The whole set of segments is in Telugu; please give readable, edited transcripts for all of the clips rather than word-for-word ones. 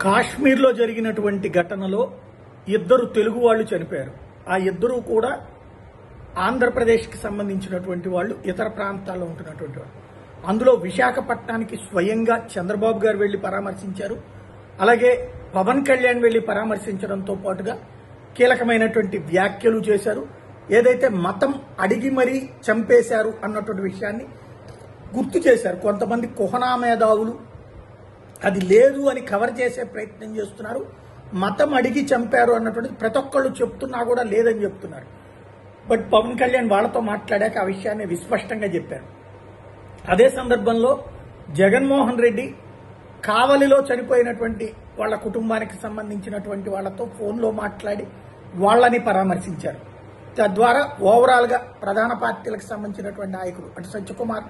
కాశ్మీర్లో జరిగినటువంటి ఘటనలో ఇద్దరు తెలుగు వాళ్ళు చనిపోయారు. ఆ ఇద్దరు కూడా ఆంధ్రప్రదేశ్కి సంబంధించినటువంటి వాళ్ళు, ఇతర ప్రాంతాల్లో ఉంటున్నటువంటి వాళ్ళు. అందులో విశాఖపట్నానికి స్వయంగా చంద్రబాబు గారు వెళ్లి పరామర్శించారు. అలాగే పవన్ కళ్యాణ్ వెళ్లి పరామర్శించడంతో పాటుగా కీలకమైనటువంటి వ్యాఖ్యలు చేశారు. ఏదైతే మతం అడిగి మరీ చంపేశారు అన్నటువంటి విషయాన్ని గుర్తు చేశారు. కొంతమంది కుహనా మేధావులు అది లేదు అని కవర్ చేసే ప్రయత్నం చేస్తున్నారు. మతం అడిగి చంపారు అన్నటువంటి ప్రతి ఒక్కళ్ళు చెప్తున్నా కూడా లేదని చెప్తున్నారు. బట్ పవన్ కళ్యాణ్ వాళ్ళతో మాట్లాడాక ఆ విషయాన్ని విస్పష్టంగా చెప్పారు. అదే సందర్భంలో జగన్మోహన్ రెడ్డి కావలిలో చనిపోయినటువంటి వాళ్ళ కుటుంబానికి సంబంధించినటువంటి వాళ్ళతో ఫోన్లో మాట్లాడి వాళ్ళని పరామర్శించారు. తద్వారా ఓవరాల్ గా ప్రధాన పార్టీలకు సంబంధించినటువంటి నాయకులు అటు సత్యకుమార్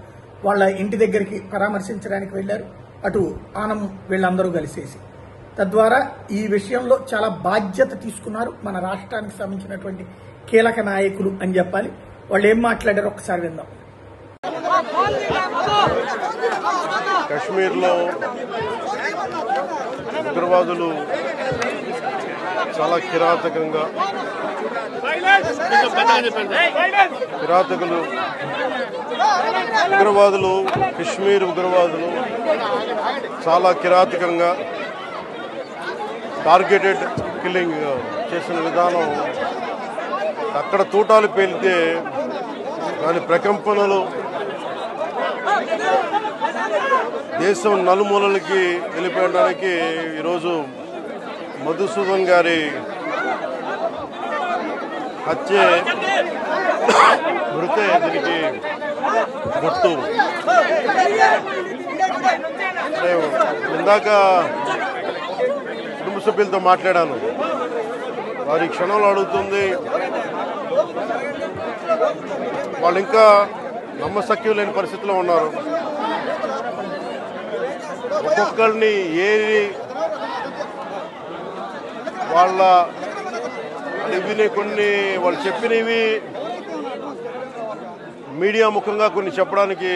వాళ్ళ ఇంటి దగ్గరికి పరామర్శించడానికి వెళ్లారు, అటు ఆనం వీళ్ళందరూ కలిసేసి. తద్వారా ఈ విషయంలో చాలా బాధ్యత తీసుకున్నారు మన రాష్ట్రానికి సంబంధించినటువంటి కీలక నాయకులు అని చెప్పాలి. వాళ్ళు ఏం మాట్లాడారో ఒకసారి విందాం. కశ్మీర్లో ఉగ్రవాదులు చాలా కిరాతకులు కశ్మీర్ ఉగ్రవాదులు చాలా కిరాతకంగా టార్గెటెడ్ కిల్లింగ్ చేసిన విధానం, అక్కడ తూటాలు పేలితే దాని ప్రకంపనలు దేశం నలుమూలలకి వెళ్ళిపోయడానికి ఈరోజు మధుసూదన్ గారి హత్య మృతే దీనికి గుర్తు. ఇందాక కుటుంబ సభ్యులతో మాట్లాడాను. వారి క్షణంలో అడుగుతుంది, వాళ్ళు ఇంకా నమ్మశక్యం లేని పరిస్థితిలో ఉన్నారు. ఒక్కొక్కరిని ఏరి వాళ్ళ ఇవి కొన్ని వాళ్ళు చెప్పినవి మీడియా ముఖంగా కొన్ని చెప్పడానికి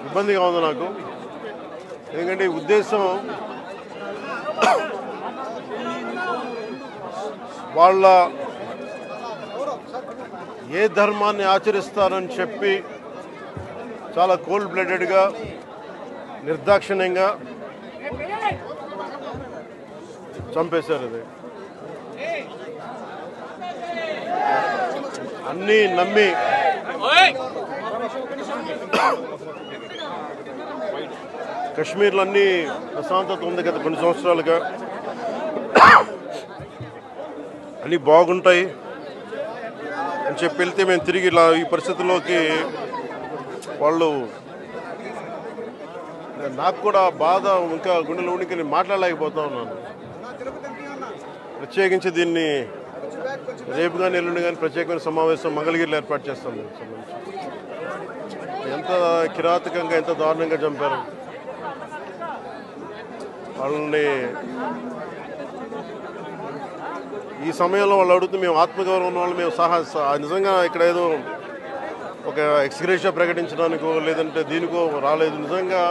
ఇబ్బందిగా ఉంది నాకు. ఎందుకంటే ఈ ఉద్దేశం వాళ్ళ ఏ ధర్మాన్ని ఆచరిస్తారని చెప్పి చాలా కోల్డ్ బ్లడెడ్గా నిర్దాక్షిణ్యంగా చంపేశారు. అది అన్నీ నమ్మి కశ్మీర్లో అన్నీ ప్రశాంతత ఉంది గత కొన్ని సంవత్సరాలుగా, అన్నీ బాగుంటాయి అని చెప్పి వెళ్తే మేము తిరిగి ఇలా ఈ పరిస్థితుల్లోకి వాళ్ళు, నాకు కూడా బాధ, ఇంకా గుండెలో ఉనికి నేను మాట్లాడలేకపోతా ఉన్నాను. ప్రత్యేకించి దీన్ని రేపు కానీ ఎల్లుండి కానీ ప్రత్యేకమైన సమావేశం మంగళగిరిలో ఏర్పాటు చేస్తాం. ఎంత కిరాతకంగా ఎంత దారుణంగా చంపారు వాళ్ళని. ఈ సమయంలో వాళ్ళు అడుగుతూ మేము ఆత్మగౌరవం ఉన్న వాళ్ళు మేము నిజంగా ఇక్కడ ఏదో ఒక ఎక్స్గ్రేషియా ప్రకటించడానికో లేదంటే దీనికో రాలేదు. నిజంగా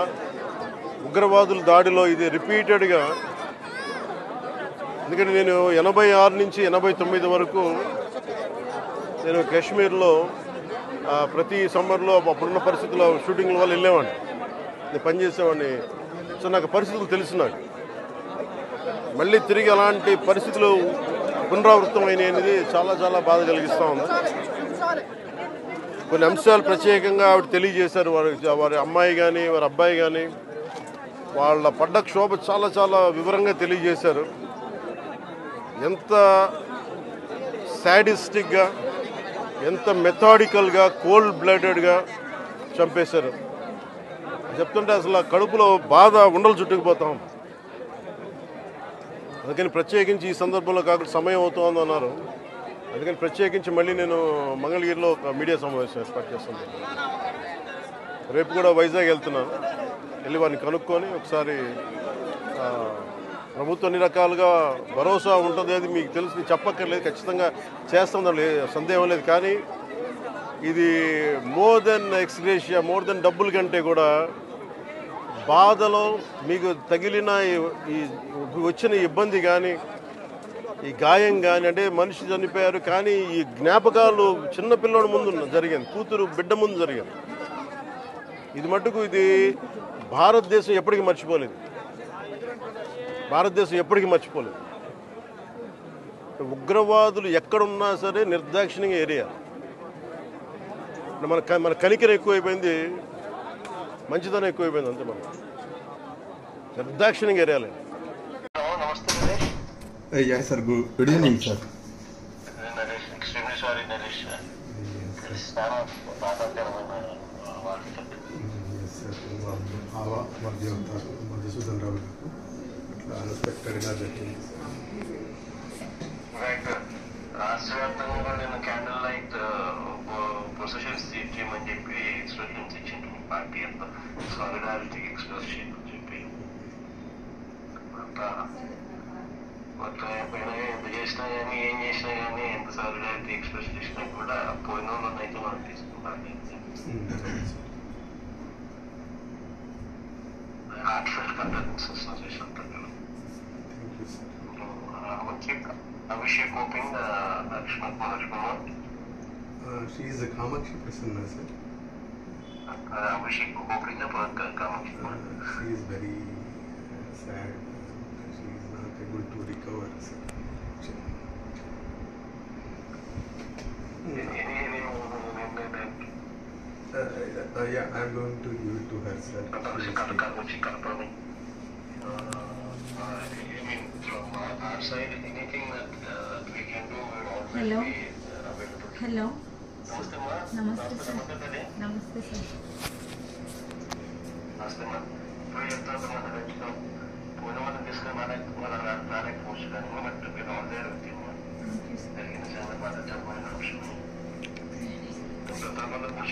ఉగ్రవాదుల దాడిలో ఇది రిపీటెడ్గా, ఎందుకంటే నేను 86 నుంచి 89 వరకు నేను కాశ్మీర్లో ప్రతి సమ్మర్లో అప్పుడున్న పరిస్థితుల్లో షూటింగ్ల వల్ల వెళ్ళేవాడిని, నేను పనిచేసేవాడిని. సో నాకు పరిస్థితులు తెలుసు. నాకు మళ్ళీ తిరిగి అలాంటి పరిస్థితులు పునరావృతం అయినాయి అనేది చాలా చాలా బాధ కలిగిస్తూ ఉంది. కొన్ని అంశాలు ప్రత్యేకంగా ఆవిడ తెలియజేశారు. వారి అమ్మాయి కానీ వారి అబ్బాయి కానీ వాళ్ళ పడ్డ క్షోభ చాలా చాలా వివరంగా తెలియజేశారు. ఎంత సాడిస్టిక్గా, ఎంత మెథాడికల్గా, కోల్డ్ బ్లడెడ్గా చంపేశారు చెప్తుంటే అసలు కడుపులో బాధ ఉండలు చుట్టుకుపోతాం. అందుకని ప్రత్యేకించి ఈ సందర్భంలో కాకుండా సమయం అవుతుందని అన్నారు. అందుకని ప్రత్యేకించి మళ్ళీ నేను మంగళగిరిలో ఒక మీడియా సమావేశం ఏర్పాటు చేస్తున్నాను. రేపు కూడా వైజాగ్ వెళ్తున్నాను. వెళ్ళి వారిని కనుక్కొని ఒకసారి ప్రభుత్వం అన్ని రకాలుగా భరోసా ఉంటుంది, అది మీకు తెలుసు, చెప్పక్కర్లేదు, ఖచ్చితంగా చేస్తుందని సందేహం లేదు. కానీ ఇది more than ex gratia, more than డబ్బుల కంటే కూడా బాధలో మీకు తగిలిన ఈ వచ్చిన ఇబ్బంది కానీ, ఈ గాయం కానీ, అంటే మనిషి చనిపోయారు కానీ ఈ జ్ఞాపకాలు చిన్నపిల్లడి ముందు జరిగింది, కూతురు బిడ్డ ముందు జరిగింది. ఇది మటుకు ఇది భారతదేశం ఎప్పటికీ మర్చిపోలేదు. భారతదేశం ఎప్పటికీ మర్చిపోలేదు. ఉగ్రవాదులు ఎక్కడున్నా సరే నిర్దాక్షిణ్యంగా ఏరియా. మన కనికరం ఎక్కువైపోయింది, మంచిదనం ఎక్కువైపోయింది, అంతే. మనం నిర్దాక్షిణ్యంగా ఏరియాలి. Yeah, sir. Good evening, sir. Naresh, extremely sorry, Naresh. It's not Yes, sir. ఆవా మధ్య ఉంటారు మధుసూదన్ రావు గారు అట్లా అన్ఎక్స్పెక్టెడ్గా జరిగింది. రైట్. రాష్ట్ర వ్యాప్తంగా నేను క్యాండిల్ లైట్ ప్రొసెషన్స్ చేయమని చెప్పి ఇన్స్ట్రక్షన్స్ ఇచ్చింది పార్టీ అంతా, సాలిడారిటీ ఎక్స్ప్రెస్ చేయమని చెప్పి. అంతా మొత్తం ఎప్పుడైనా ఎంత చేసినా కానీ, ఏం చేసినా కానీ, ఎంత సాలిడారిటీ ఎక్స్ప్రెస్ చేసినా కూడా పోయిన వాళ్ళని అయితే మనం తీసుకుంటాం. హార్ట్ఫెల్ట్ కండోలెన్సెస్ చేసినట్టు. Abhishek hoping Lakshman Kumar. She is a Kamakshi Prasanna, sir. Abhishek hoping Kamakshi. She is very sad. She is not able to recover, sir. Yeah, I am going to give it to her, sir. Hello. Hello. Namaste, sir. Namaste, sir.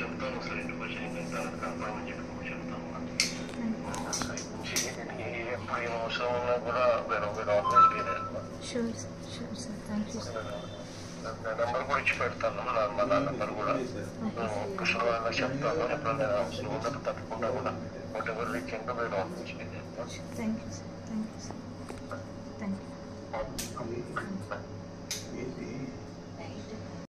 చెప్తాను సార్, ఇంటికి వచ్చి కన్ఫర్మ్ అని చెప్పి చెప్తాను. ఎప్పుడు అవసరం ఉన్నా కూడా always be there. Sure, sir. Sure, sir. Thank you, sir. Number కూడా ఇచ్చి పెడతాను, నా నెంబర్ కూడా కుషాలు చెప్తాను. ఎప్పుడైనా అవసరం ఉన్నప్పుడు తప్పకుండా కూడా whatever we can do మీరు always be there. Thank you, sir. Thank you, sir. Thank you.